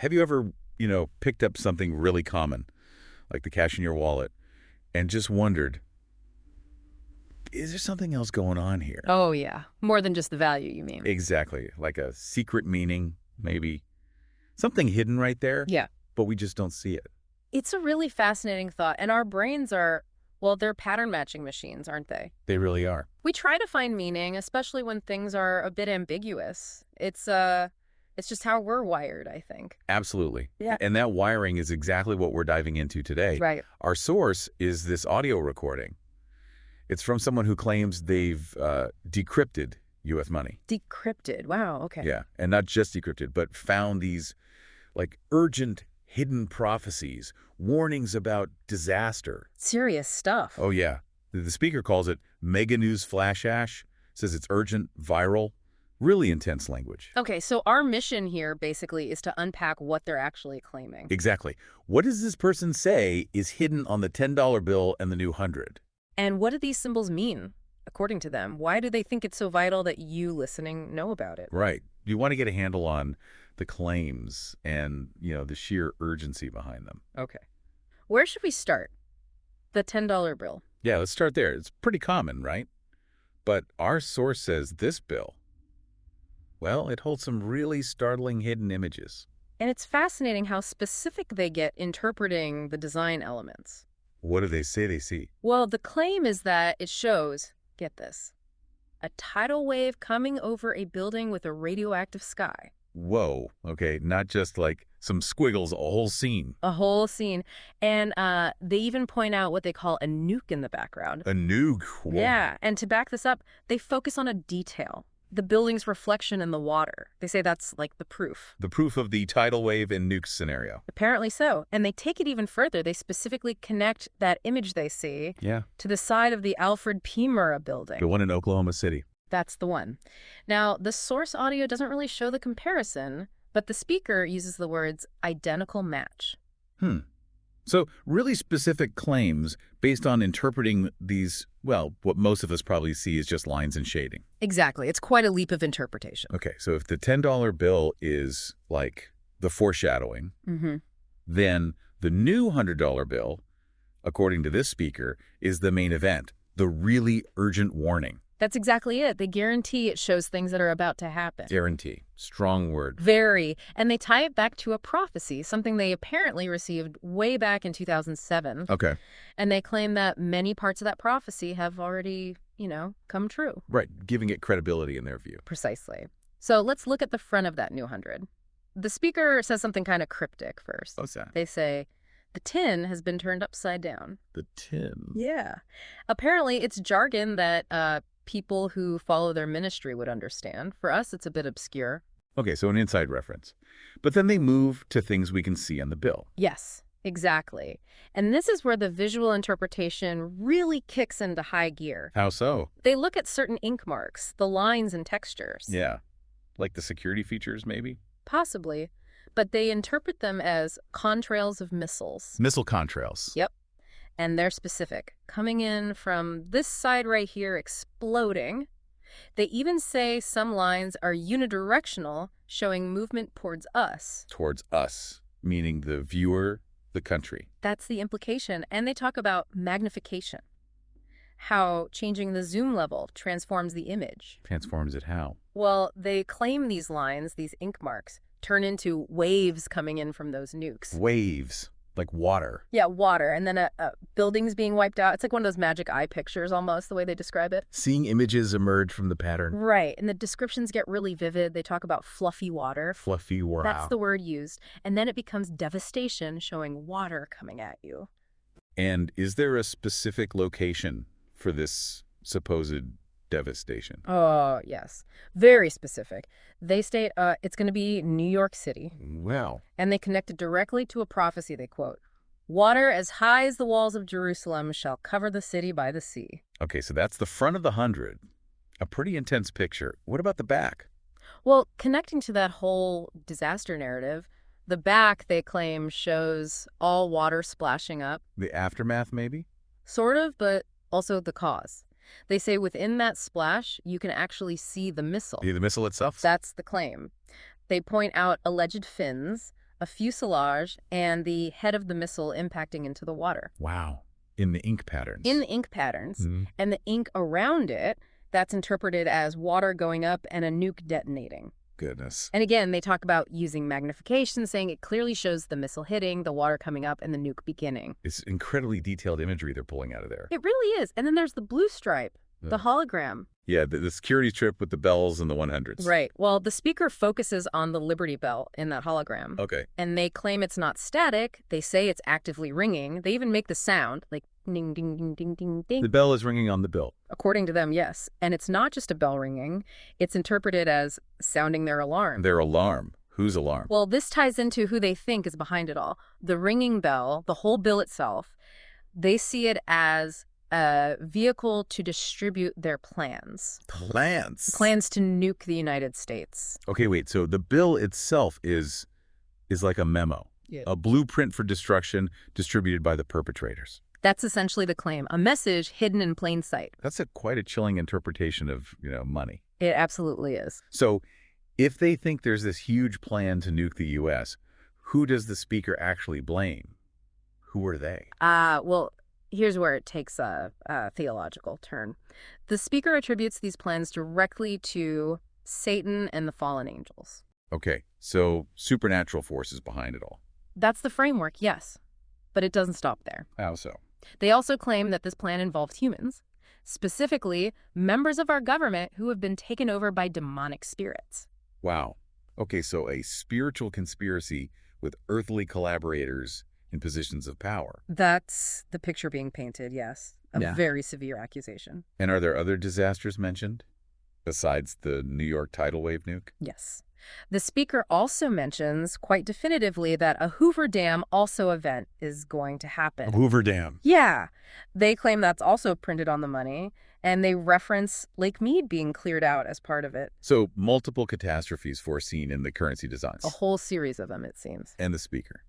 Have you ever, picked up something really common, like the cash in your wallet, and just wondered, is there something else going on here? Oh, yeah. More than just the value, you mean? Exactly. Like a secret meaning, maybe. Something hidden right there, Yeah. but we just don't see it. It's a really fascinating thought. And our brains are, well, they're pattern matching machines, aren't they? They really are. We try to find meaning, especially when things are a bit ambiguous. It's just how we're wired, I think. Absolutely. Yeah. And that wiring is exactly what we're diving into today. Right. Our source is this audio recording. It's from someone who claims they've decrypted U.S. money. Decrypted. Wow. Okay. Yeah, and not just decrypted, but found these like urgent hidden prophecies, warnings about disaster. Serious stuff. Oh yeah, the speaker calls it mega news flash ash, says it's urgent, viral, really intense language. Okay, so our mission here basically is to unpack what they're actually claiming. Exactly. What does this person say is hidden on the $10 bill and the new 100? And what do these symbols mean, according to them? Why do they think it's so vital that you listening know about it? Right. You want to get a handle on the claims and, the sheer urgency behind them. Okay. Where should we start? The $10 bill. Yeah, let's start there. It's pretty common, right? But our source says this bill, well, it holds some really startling hidden images. And it's fascinating how specific they get interpreting the design elements. What do they say they see? Well, the claim is that it shows, get this, a tidal wave coming over a building with a radioactive sky. Whoa, okay, not just like some squiggles, a whole scene. A whole scene. And they even point out what they call a nuke in the background. A nuke. Whoa. Yeah, and to back this up, they focus on a detail. The building's reflection in the water. They say that's like the proof. The proof of the tidal wave and nuke scenario. Apparently so. And they take it even further. They specifically connect that image they see to the side of the Alfred P. Murrah building. The one in Oklahoma City. That's the one. Now, the source audio doesn't really show the comparison, but the speaker uses the words identical match. So really specific claims based on interpreting these, well, what most of us probably see is just lines and shading. Exactly. It's quite a leap of interpretation. Okay, so if the $10 bill is like the foreshadowing, then the new $100 bill, according to this speaker, is the main event, the really urgent warning. That's exactly it. They guarantee it shows things that are about to happen. Guarantee. Strong word. Very. And they tie it back to a prophecy, something they apparently received way back in 2007. Okay. And they claim that many parts of that prophecy have already, come true. Right, giving it credibility in their view. Precisely. So let's look at the front of that new 100. The speaker says something kind of cryptic first. What's that? They say, the tin has been turned upside down. The tin? Yeah. Apparently, it's jargon that people who follow their ministry would understand. For us, it's a bit obscure. Okay, so an inside reference. But then they move to things we can see on the bill. Yes, exactly. And this is where the visual interpretation really kicks into high gear. How so? They look at certain ink marks, the lines and textures. Yeah. Like the security features, maybe? Possibly. But they interpret them as contrails of missiles. Missile contrails. Yep. And they're specific, coming in from this side right here, exploding. They even say some lines are unidirectional, showing movement towards us. Towards us, meaning the viewer, the country. That's the implication. And they talk about magnification, how changing the zoom level transforms the image. Transforms it how? Well, they claim these lines, these ink marks, turn into waves coming in from those nukes. Waves. Like water. Yeah, water. And then a building's being wiped out. It's like one of those magic eye pictures almost, the way they describe it. Seeing images emerge from the pattern. Right. And the descriptions get really vivid. They talk about fluffy water. Fluffy water. That's the word used. And then it becomes devastation, showing water coming at you. And is there a specific location for this supposed devastation? Oh, yes. Very specific. They state it's going to be New York City. Wow. And they connect it directly to a prophecy they quote. Water as high as the walls of Jerusalem shall cover the city by the sea. Okay, so that's the front of the 100. A pretty intense picture. What about the back? Well, connecting to that whole disaster narrative, the back, they claim, shows all water splashing up. The aftermath, maybe? Sort of, but also the cause. They say within that splash, you can actually see the missile. The missile itself? That's the claim. They point out alleged fins, a fuselage, and the head of the missile impacting into the water. Wow. In the ink patterns. In the ink patterns. Mm-hmm. And the ink around it, that's interpreted as water going up and a nuke detonating. Goodness. And again, they talk about using magnification, saying it clearly shows the missile hitting, the water coming up, and the nuke beginning. It's incredibly detailed imagery they're pulling out of there. It really is. And then there's the blue stripe, the hologram. Yeah, the security strip with the bells and the 100s. Right. Well, the speaker focuses on the Liberty Bell in that hologram. Okay. And they claim it's not static. They say it's actively ringing. They even make the sound, like ding, ding, ding, ding, ding, ding. The bell is ringing on the bill. According to them, yes. And it's not just a bell ringing. It's interpreted as sounding their alarm. Their alarm. Whose alarm? Well, this ties into who they think is behind it all. The ringing bell, the whole bill itself, they see it as a vehicle to distribute their plans. Plans? Plans to nuke the United States. Okay, wait. So the bill itself is like a memo. Yeah. A blueprint for destruction distributed by the perpetrators. That's essentially the claim. A message hidden in plain sight. That's quite a chilling interpretation of, money. It absolutely is. So if they think there's this huge plan to nuke the U.S., who does the speaker actually blame? Who are they? Well, here's where it takes a theological turn. The speaker attributes these plans directly to Satan and the fallen angels. Okay, so supernatural forces behind it all. That's the framework, yes. But it doesn't stop there. How so? They also claim that this plan involves humans, specifically members of our government who have been taken over by demonic spirits. Wow. Okay, so a spiritual conspiracy with earthly collaborators in positions of power. That's the picture being painted, yes. Yeah. Very severe accusation. And are there other disasters mentioned besides the New York tidal wave nuke? Yes. The speaker also mentions quite definitively that a Hoover Dam also event is going to happen. Hoover Dam. Yeah. They claim that's also printed on the money, and they reference Lake Mead being cleared out as part of it. So multiple catastrophes foreseen in the currency designs. A whole series of them, it seems. And the speaker.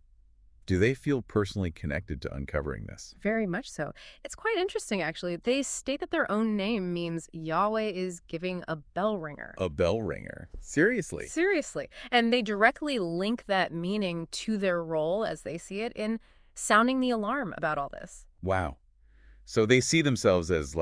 Do they feel personally connected to uncovering this? Very much so. It's quite interesting, actually. They state that their own name means Yahweh is giving a bell ringer. A bell ringer? Seriously? Seriously. And they directly link that meaning to their role, as they see it, in sounding the alarm about all this. Wow. So they see themselves as,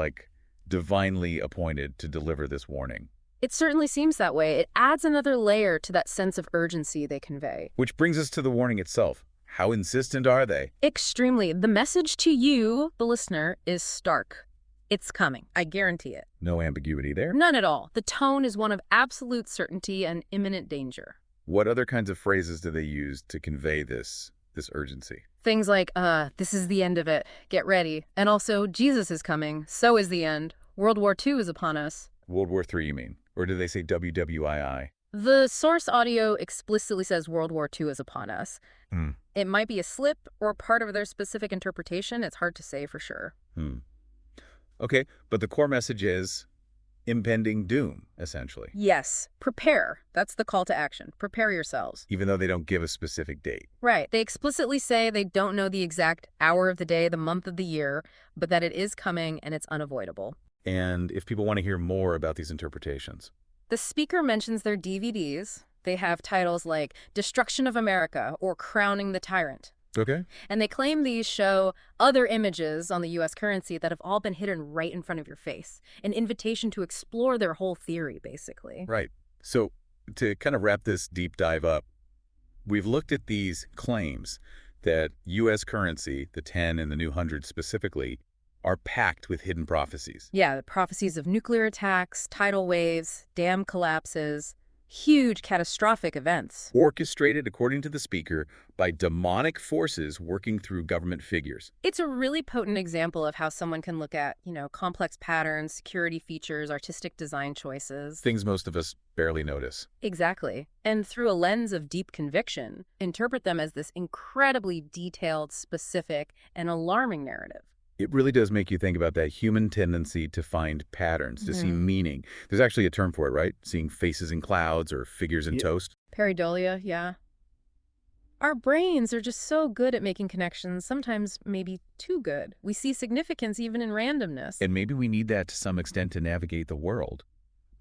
divinely appointed to deliver this warning. It certainly seems that way. It adds another layer to that sense of urgency they convey. Which brings us to the warning itself. How insistent are they? Extremely. The message to you, the listener, is stark. It's coming. I guarantee it. No ambiguity there? None at all. The tone is one of absolute certainty and imminent danger. What other kinds of phrases do they use to convey this urgency? Things like, this is the end of it. Get ready. And also, Jesus is coming. So is the end. World War II is upon us. World War III, you mean? Or do they say WWII? The source audio explicitly says World War II is upon us. It might be a slip or part of their specific interpretation. It's hard to say for sure. Okay, but the core message is impending doom, essentially. Yes. Prepare. That's the call to action. Prepare yourselves. Even though they don't give a specific date. Right. They explicitly say they don't know the exact hour of the day, the month of the year, but that it is coming and it's unavoidable. And if people want to hear more about these interpretations? The speaker mentions their DVDs. They have titles like Destruction of America or Crowning the Tyrant. Okay. And they claim these show other images on the U.S. currency that have all been hidden right in front of your face. An invitation to explore their whole theory, basically. Right. So to kind of wrap this deep dive up, we've looked at these claims that U.S. currency, the 10 and the new 100 specifically, are packed with hidden prophecies. Yeah, the prophecies of nuclear attacks, tidal waves, dam collapses, huge catastrophic events. Orchestrated, according to the speaker, by demonic forces working through government figures. It's a really potent example of how someone can look at, complex patterns, security features, artistic design choices. Things most of us barely notice. Exactly. And through a lens of deep conviction, interpret them as this incredibly detailed, specific, and alarming narrative. It really does make you think about that human tendency to find patterns, to see meaning. There's actually a term for it, right? Seeing faces in clouds or figures in toast. Pareidolia, yeah. Our brains are just so good at making connections, sometimes maybe too good. We see significance even in randomness. And maybe we need that to some extent to navigate the world.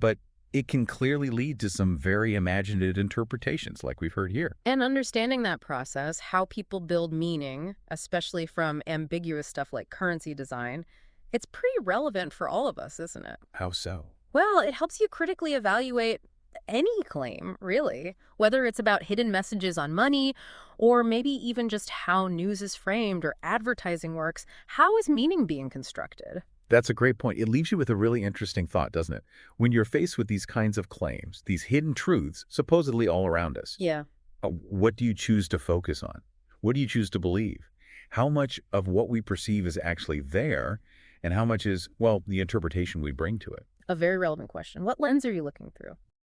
But it can clearly lead to some very imaginative interpretations like we've heard here. And understanding that process, how people build meaning, especially from ambiguous stuff like currency design, it's pretty relevant for all of us, isn't it? How so? Well, it helps you critically evaluate any claim, really, whether it's about hidden messages on money or maybe even just how news is framed or advertising works. How is meaning being constructed? That's a great point. It leaves you with a really interesting thought, doesn't it? When you're faced with these kinds of claims, these hidden truths supposedly all around us, Yeah. what do you choose to focus on? What do you choose to believe? How much of what we perceive is actually there, and how much is, well, the interpretation we bring to it? A very relevant question. What lens are you looking through?